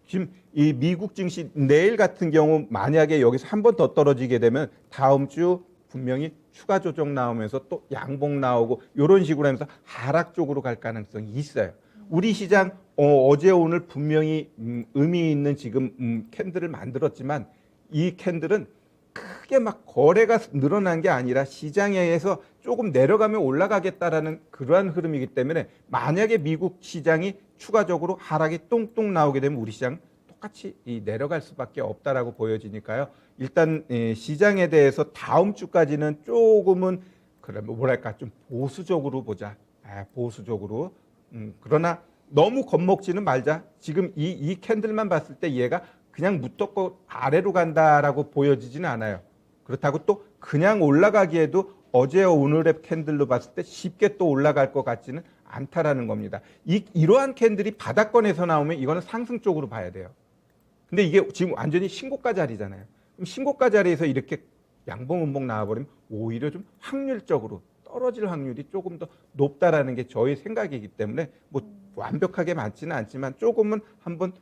지금 이 미국 증시 내일 같은 경우 만약에 여기서 한 번 더 떨어지게 되면 다음 주 분명히 추가 조정 나오면서 또 양봉 나오고 이런 식으로 하면서 하락 쪽으로 갈 가능성이 있어요. 우리 시장 어제 오늘 분명히 의미 있는 지금 캔들을 만들었지만 이 캔들은 크게 막 거래가 늘어난 게 아니라 시장에서 조금 내려가면 올라가겠다라는 그러한 흐름이기 때문에 만약에 미국 시장이 추가적으로 하락이 똥똥 나오게 되면 우리 시장 똑같이 내려갈 수밖에 없다라고 보여지니까요. 일단 시장에 대해서 다음 주까지는 조금은 그래 뭐랄까 좀 보수적으로 보자. 보수적으로. 그러나 너무 겁먹지는 말자. 지금 이 캔들만 봤을 때 얘가 그냥 무턱대고 아래로 간다라고 보여지지는 않아요. 그렇다고 또 그냥 올라가기에도 어제 오늘의 캔들로 봤을 때 쉽게 또 올라갈 것 같지는 않다라는 겁니다. 이러한 캔들이 바닥권에서 나오면 이거는 상승 쪽으로 봐야 돼요. 근데 이게 지금 완전히 신고가 자리잖아요. 그럼 신고가 자리에서 이렇게 양봉 음봉 나와버리면 오히려 좀 확률적으로 떨어질 확률이 조금 더 높다라는 게 저의 생각이기 때문에 뭐 완벽하게 맞지는 않지만 조금은 한번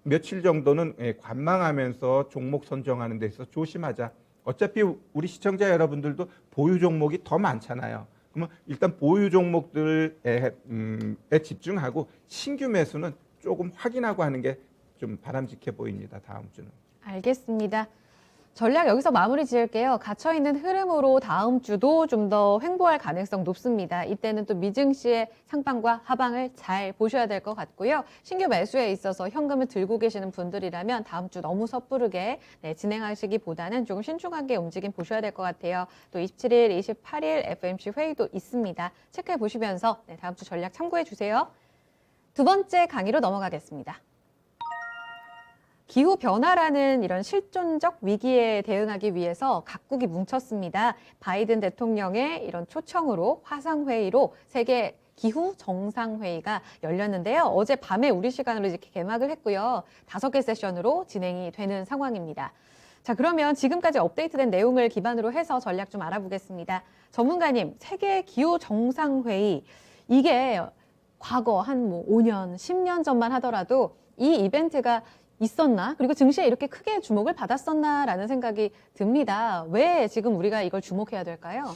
며칠 정도는 관망하면서 종목 선정하는 데 있어서 조심하자. 어차피 우리 시청자 여러분들도 보유 종목이 더 많잖아요. 그러면 일단 보유 종목들에 집중하고 신규 매수는 조금 확인하고 하는 게 좀 바람직해 보입니다. 다음 주는. 알겠습니다. 전략 여기서 마무리 지을게요. 갇혀있는 흐름으로 다음 주도 좀 더 횡보할 가능성 높습니다. 이때는 또 미증시의 상방과 하방을 잘 보셔야 될 것 같고요. 신규 매수에 있어서 현금을 들고 계시는 분들이라면 다음 주 너무 섣부르게 진행하시기보다는 조금 신중하게 움직임 보셔야 될 것 같아요. 또 27일, 28일 FMC 회의도 있습니다. 체크해 보시면서 다음 주 전략 참고해 주세요. 두 번째 강의로 넘어가겠습니다. 기후 변화라는 이런 실존적 위기에 대응하기 위해서 각국이 뭉쳤습니다. 바이든 대통령의 이런 초청으로 화상회의로 세계 기후 정상회의가 열렸는데요. 어제 밤에 우리 시간으로 이렇게 개막을 했고요. 5개 세션으로 진행이 되는 상황입니다. 자, 그러면 지금까지 업데이트된 내용을 기반으로 해서 전략 좀 알아보겠습니다. 전문가님, 세계 기후 정상회의 이게 과거 한 5년, 10년 전만 하더라도 이 이벤트가 있었나? 그리고 증시에 이렇게 크게 주목을 받았었나라는 생각이 듭니다. 왜 지금 우리가 이걸 주목해야 될까요?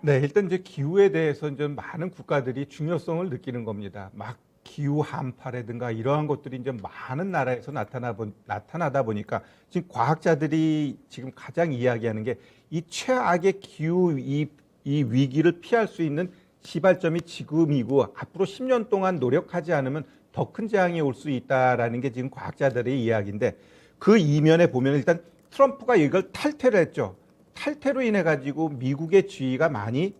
네, 일단 이제 기후에 대해서 이제 많은 국가들이 중요성을 느끼는 겁니다. 막 기후 한파라든가 이러한 것들이 이제 많은 나라에서 나타나다 보니까 지금 과학자들이 지금 가장 이야기하는 게 이 최악의 기후 이 위기를 피할 수 있는 시발점이 지금이고 앞으로 10년 동안 노력하지 않으면 더 큰 재앙이 올 수 있다라는 게 지금 과학자들의 이야기인데 그 이면에 보면 일단 트럼프가 이걸 탈퇴를 했죠. 탈퇴로 인해 가지고 미국의 지위가 많이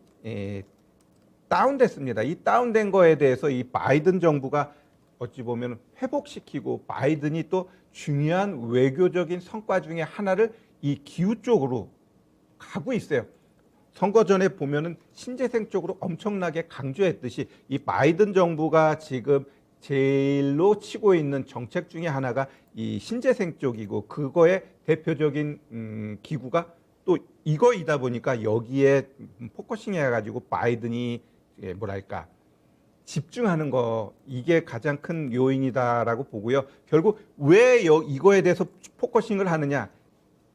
다운됐습니다. 이 다운된 거에 대해서 이 바이든 정부가 어찌 보면 회복시키고 바이든이 또 중요한 외교적인 성과 중에 하나를 이 기후 쪽으로 가고 있어요. 선거 전에 보면은 신재생 쪽으로 엄청나게 강조했듯이 이 바이든 정부가 지금 제일로 치고 있는 정책 중에 하나가 이 신재생 쪽이고 그거의 대표적인 기구가 또 이거이다 보니까 여기에 포커싱 해가지고 바이든이 뭐랄까 집중하는 거 이게 가장 큰 요인이다라고 보고요. 결국 왜 이거에 대해서 포커싱을 하느냐?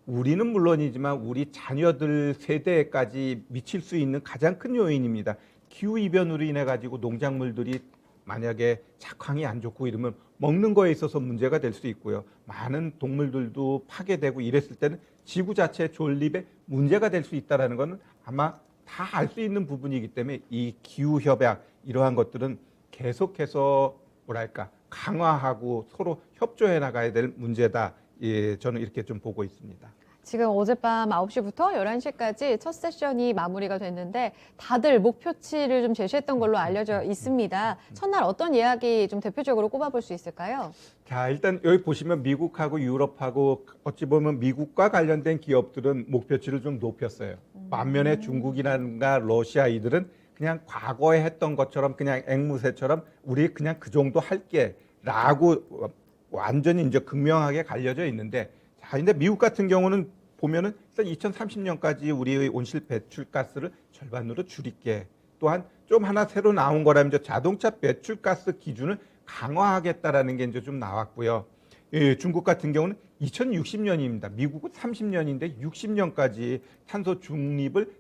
우리는 물론이지만 우리 자녀들 세대까지 미칠 수 있는 가장 큰 요인입니다. 기후 이변으로 인해 가지고 농작물들이 만약에 작황이 안 좋고 이러면 먹는 거에 있어서 문제가 될 수 있고요. 많은 동물들도 파괴되고 이랬을 때는 지구 자체의 존립에 문제가 될 수 있다는 것은 아마 다 알 수 있는 부분이기 때문에 이 기후 협약 이러한 것들은 계속해서 뭐랄까 강화하고 서로 협조해 나가야 될 문제다. 예, 저는 이렇게 좀 보고 있습니다. 지금 어젯밤 9시부터 11시까지 첫 세션이 마무리가 됐는데 다들 목표치를 좀 제시했던 걸로 알려져 있습니다. 첫날 어떤 이야기 좀 대표적으로 꼽아볼 수 있을까요? 자, 일단 여기 보시면 미국하고 유럽하고 어찌 보면 미국과 관련된 기업들은 목표치를 좀 높였어요. 반면에 중국이라든가 러시아 이들은 그냥 과거에 했던 것처럼 그냥 앵무새처럼 우리 그냥 그 정도 할게라고 완전히 이제 극명하게 갈려져 있는데 자, 근데 미국 같은 경우는 보면은 일단 2030년까지 우리 온실 배출가스를 절반으로 줄일게. 또한 좀 하나 새로 나온 거라면 이제 자동차 배출가스 기준을 강화하겠다라는 게 이제 좀 나왔고요. 예, 중국 같은 경우는 2060년입니다. 미국은 30년인데 60년까지 탄소 중립을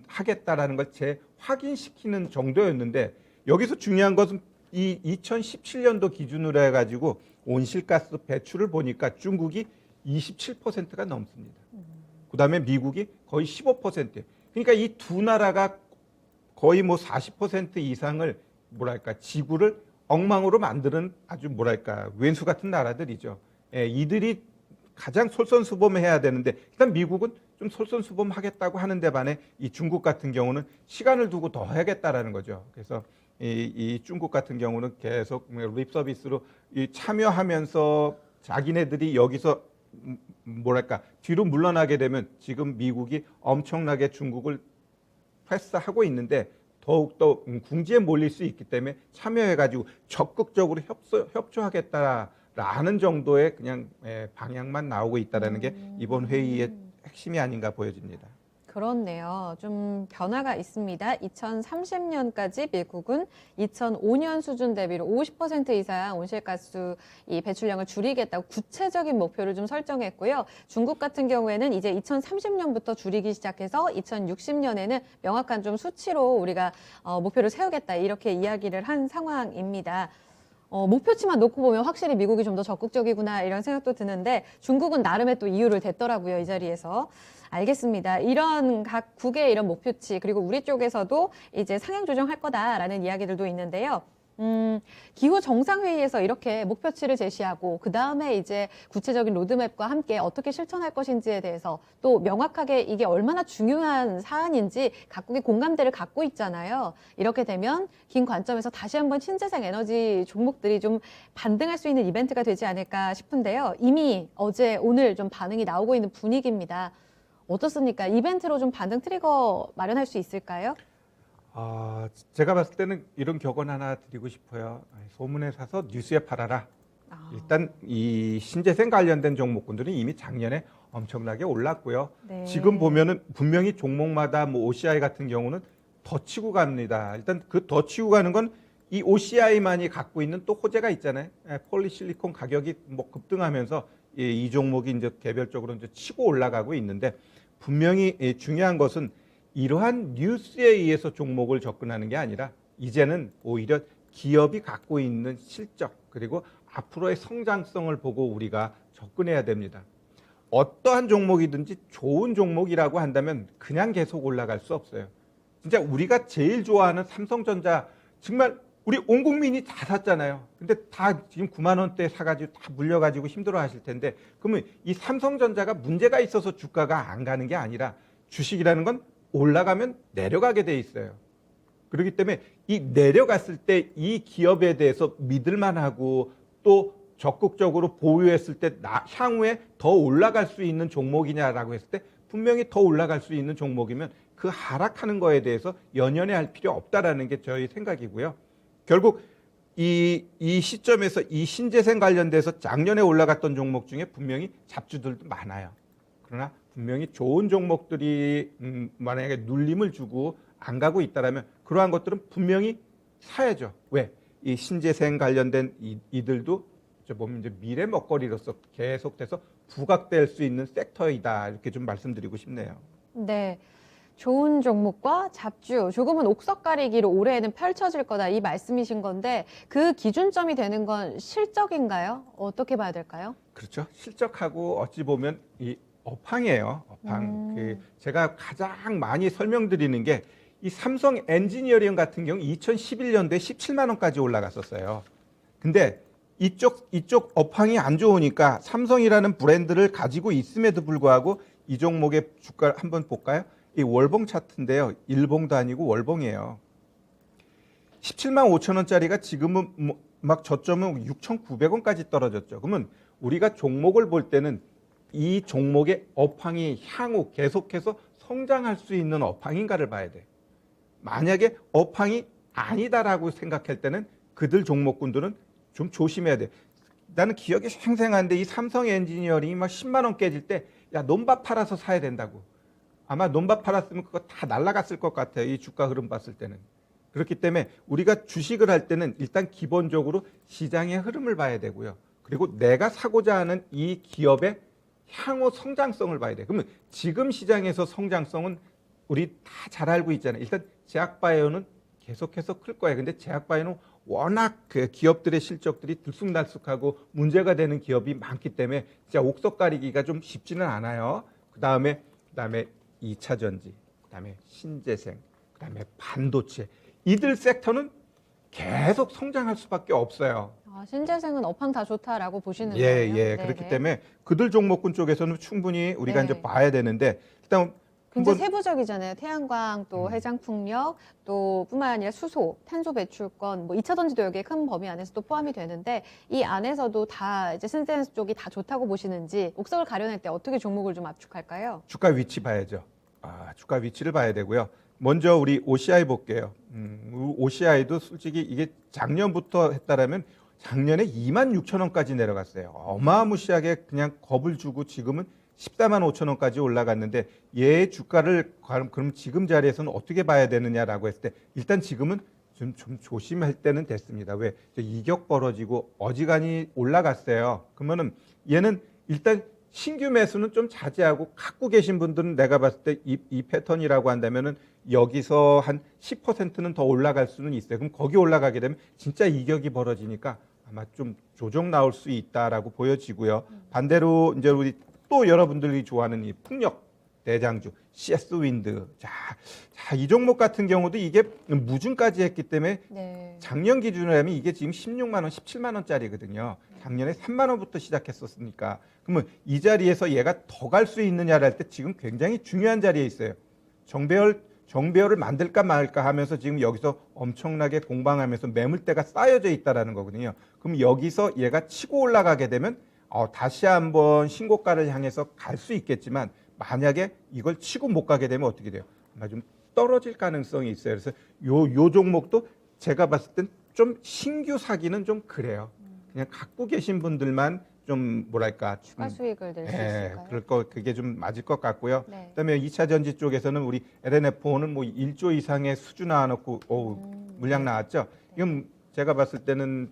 하겠다라는 걸 재확인시키는 정도였는데 여기서 중요한 것은 이 2017년도 기준으로 해가지고 온실가스 배출을 보니까 중국이 27%가 넘습니다. 그다음에 미국이 거의 15%. 그러니까 이 두 나라가 거의 뭐 40% 이상을 뭐랄까 지구를 엉망으로 만드는 아주 뭐랄까 왼수 같은 나라들이죠. 예, 이들이 가장 솔선수범해야 되는데 일단 미국은 좀 솔선수범하겠다고 하는데 반해 이 중국 같은 경우는 시간을 두고 더 해야겠다라는 거죠. 그래서 이 중국 같은 경우는 계속 립 서비스로 참여하면서 자기네들이 여기서 뭐랄까 뒤로 물러나게 되면 지금 미국이 엄청나게 중국을 패스하고 있는데 더욱더 궁지에 몰릴 수 있기 때문에 참여해가지고 적극적으로 협조하겠다 라는 정도의 그냥 방향만 나오고 있다는 게 이번 회의의 핵심이 아닌가 보여집니다. 그렇네요. 좀 변화가 있습니다. 2030년까지 미국은 2005년 수준 대비로 50% 이상 온실가스 이 배출량을 줄이겠다고 구체적인 목표를 좀 설정했고요. 중국 같은 경우에는 이제 2030년부터 줄이기 시작해서 2060년에는 명확한 좀 수치로 우리가 목표를 세우겠다 이렇게 이야기를 한 상황입니다. 목표치만 놓고 보면 확실히 미국이 좀 더 적극적이구나 이런 생각도 드는데 중국은 나름의 또 이유를 댔더라고요, 이 자리에서. 알겠습니다. 이런 각 국의 이런 목표치 그리고 우리 쪽에서도 이제 상향 조정할 거다라는 이야기들도 있는데요. 기후 정상회의에서 이렇게 목표치를 제시하고 그 다음에 이제 구체적인 로드맵과 함께 어떻게 실천할 것인지에 대해서 또 명확하게 이게 얼마나 중요한 사안인지 각국의 공감대를 갖고 있잖아요. 이렇게 되면 긴 관점에서 다시 한번 신재생 에너지 종목들이 좀 반등할 수 있는 이벤트가 되지 않을까 싶은데요. 이미 어제 오늘 좀 반응이 나오고 있는 분위기입니다. 어떻습니까? 이벤트로 좀 반등 트리거 마련할 수 있을까요? 제가 봤을 때는 이런 격언 하나 드리고 싶어요. 소문에 사서 뉴스에 팔아라. 일단 이 신재생 관련된 종목군들은 이미 작년에 엄청나게 올랐고요. 네. 지금 보면은 분명히 종목마다 뭐 OCI 같은 경우는 더 치고 갑니다. 일단 그 더 치고 가는 건 이 OCI만이 갖고 있는 또 호재가 있잖아요. 폴리실리콘 가격이 뭐 급등하면서 이 종목이 이제 개별적으로 이제 치고 올라가고 있는데 분명히 중요한 것은 이러한 뉴스에 의해서 종목을 접근하는 게 아니라 이제는 오히려 기업이 갖고 있는 실적 그리고 앞으로의 성장성을 보고 우리가 접근해야 됩니다. 어떠한 종목이든지 좋은 종목이라고 한다면 그냥 계속 올라갈 수 없어요. 진짜 우리가 제일 좋아하는 삼성전자 정말 우리 온 국민이 다 샀잖아요. 근데 다 지금 9만 원대 사가지고 다 물려가지고 힘들어 하실 텐데 그러면 이 삼성전자가 문제가 있어서 주가가 안 가는 게 아니라 주식이라는 건 올라가면 내려가게 돼 있어요. 그렇기 때문에 이 내려갔을 때 이 기업에 대해서 믿을만하고 또 적극적으로 보유했을 때 향후에 더 올라갈 수 있는 종목이냐라고 했을 때 분명히 더 올라갈 수 있는 종목이면 그 하락하는 거에 대해서 연연해할 필요 없다라는 게 저희 생각이고요. 결국 이 시점에서 이 신재생 관련돼서 작년에 올라갔던 종목 중에 분명히 잡주들도 많아요. 그러나 분명히 좋은 종목들이 만약에 눌림을 주고 안 가고 있다라면 그러한 것들은 분명히 사야죠. 왜? 이 신재생 관련된 이들도 보면 이제 미래 먹거리로서 계속돼서 부각될 수 있는 섹터이다 이렇게 좀 말씀드리고 싶네요. 네. 좋은 종목과 잡주, 조금은 옥석 가리기로 올해에는 펼쳐질 거다 이 말씀이신 건데 그 기준점이 되는 건 실적인가요? 어떻게 봐야 될까요? 그렇죠. 실적하고 어찌 보면 이 업황이에요. 업황. 제가 가장 많이 설명드리는 게 이 삼성 엔지니어링 같은 경우 2011년도에 17만 원까지 올라갔었어요. 근데 이쪽 업황이 안 좋으니까 삼성이라는 브랜드를 가지고 있음에도 불구하고 이 종목의 주가를 한번 볼까요? 이 월봉 차트인데요. 일봉도 아니고 월봉이에요. 17만 5천 원짜리가 지금은 막 저점은 6,900원까지 떨어졌죠. 그러면 우리가 종목을 볼 때는 이 종목의 업황이 향후 계속해서 성장할 수 있는 업황인가를 봐야 돼. 만약에 업황이 아니다라고 생각할 때는 그들 종목군들은 좀 조심해야 돼. 나는 기억이 생생한데 이 삼성 엔지니어링이 막 10만 원 깨질 때 야, 논밭 팔아서 사야 된다고. 아마 논밭 팔았으면 그거 다 날아갔을 것 같아요. 이 주가 흐름 봤을 때는. 그렇기 때문에 우리가 주식을 할 때는 일단 기본적으로 시장의 흐름을 봐야 되고요. 그리고 내가 사고자 하는 이 기업의 향후 성장성을 봐야 돼. 그러면 지금 시장에서 성장성은 우리 다 잘 알고 있잖아요. 일단 제약바이오는 계속해서 클 거예요. 근데 제약바이오는 워낙 그 기업들의 실적들이 들쑥날쑥하고 문제가 되는 기업이 많기 때문에 진짜 옥석 가리기가 좀 쉽지는 않아요. 그다음에 2차 전지, 그다음에 신재생, 그다음에 반도체. 이들 섹터는 계속 성장할 수밖에 없어요. 신재생은 업황 다 좋다라고 보시는 예, 거예요? 예. 네네. 그렇기 때문에 그들 종목군 쪽에서는 충분히 우리가 네. 이제 봐야 되는데 일단 굉장히 한번 세부적이잖아요. 태양광, 또 해장풍력, 또 뿐만 아니라 수소, 탄소 배출권, 뭐 2차 전지도 여기에 큰 범위 안에서 또 포함이 되는데 이 안에서도 다 이제 신재생 쪽이 다 좋다고 보시는지 옥석을 가려낼 때 어떻게 종목을 좀 압축할까요? 주가 위치 봐야죠. 주가 위치를 봐야 되고요. 먼저 우리 OCI 볼게요. OCI도 솔직히 이게 작년부터 했다라면 작년에 26,000원까지 내려갔어요. 어마무시하게 그냥 겁을 주고 지금은 145,000원까지 올라갔는데 얘의 주가를 그럼 지금 자리에서는 어떻게 봐야 되느냐라고 했을 때 일단 지금은 좀 조심할 때는 됐습니다. 왜? 이격 벌어지고 어지간히 올라갔어요. 그러면은 얘는 일단 신규 매수는 좀 자제하고 갖고 계신 분들은 내가 봤을 때 이 패턴이라고 한다면은 여기서 한 10%는 더 올라갈 수는 있어요. 그럼 거기 올라가게 되면 진짜 이격이 벌어지니까 아마 좀 조정 나올 수 있다라고 보여지고요. 반대로 이제 우리 또 여러분들이 좋아하는 이 풍력 대장주 CS 윈드. 자, 이 종목 같은 경우도 이게 무증까지 했기 때문에 네. 작년 기준으로 하면 이게 지금 16만 원, 17만 원짜리거든요. 작년에 3만 원부터 시작했었으니까. 그러면 이 자리에서 얘가 더 갈 수 있느냐를 할 때 지금 굉장히 중요한 자리에 있어요. 정배열을 만들까 말까 하면서 지금 여기서 엄청나게 공방하면서 매물대가 쌓여져 있다라는 거거든요. 그럼 여기서 얘가 치고 올라가게 되면 다시 한번 신고가를 향해서 갈 수 있겠지만 만약에 이걸 치고 못 가게 되면 어떻게 돼요? 아마 좀 떨어질 가능성이 있어요. 그래서 요 종목도 제가 봤을 땐 좀 신규 사기는 좀 그래요. 그냥 갖고 계신 분들만 좀 뭐랄까 추가 수익을 낼 수 예, 있을까요? 그게 좀 맞을 것 같고요. 네. 그다음에 2차 전지 쪽에서는 우리 LNF5는 뭐 1조 이상의 수주 나와놓고 물량 나왔죠. 이건 제가 봤을 때는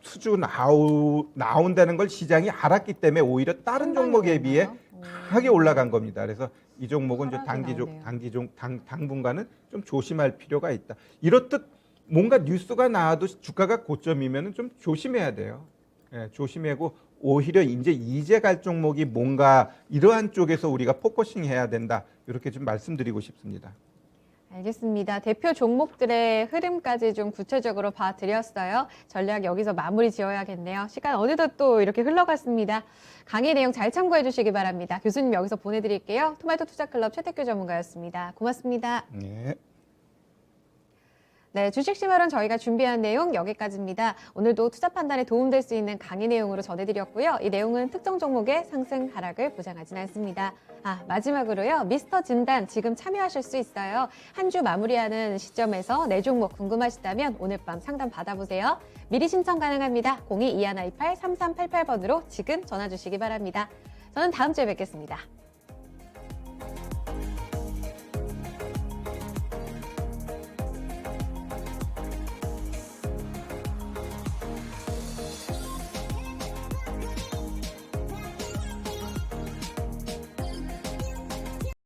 수주 나온다는 걸 시장이 알았기 때문에 오히려 다른 종목에 비해 강하게 올라간 겁니다. 그래서 이 종목은 이제 당분간은 좀 조심할 필요가 있다. 이렇듯 뭔가 뉴스가 나와도 주가가 고점이면 좀 조심해야 돼요. 예, 조심하고 오히려 이제 갈 종목이 뭔가 이러한 쪽에서 우리가 포커싱 해야 된다. 이렇게 좀 말씀드리고 싶습니다. 알겠습니다. 대표 종목들의 흐름까지 좀 구체적으로 봐드렸어요. 전략 여기서 마무리 지어야겠네요. 시간 어느덧 또 이렇게 흘러갔습니다. 강의 내용 잘 참고해 주시기 바랍니다. 교수님 여기서 보내드릴게요. 토마토 투자클럽 최태규 전문가였습니다. 고맙습니다. 네. 네, 주식시발론 저희가 준비한 내용 여기까지입니다. 오늘도 투자 판단에 도움될 수 있는 강의 내용으로 전해드렸고요. 이 내용은 특정 종목의 상승, 하락을 보장하진 않습니다. 마지막으로요. 미스터 진단 지금 참여하실 수 있어요. 한 주 마무리하는 시점에서 내 종목 궁금하시다면 오늘 밤 상담 받아보세요. 미리 신청 가능합니다. 02-2128-3388번으로 지금 전화 주시기 바랍니다. 저는 다음 주에 뵙겠습니다.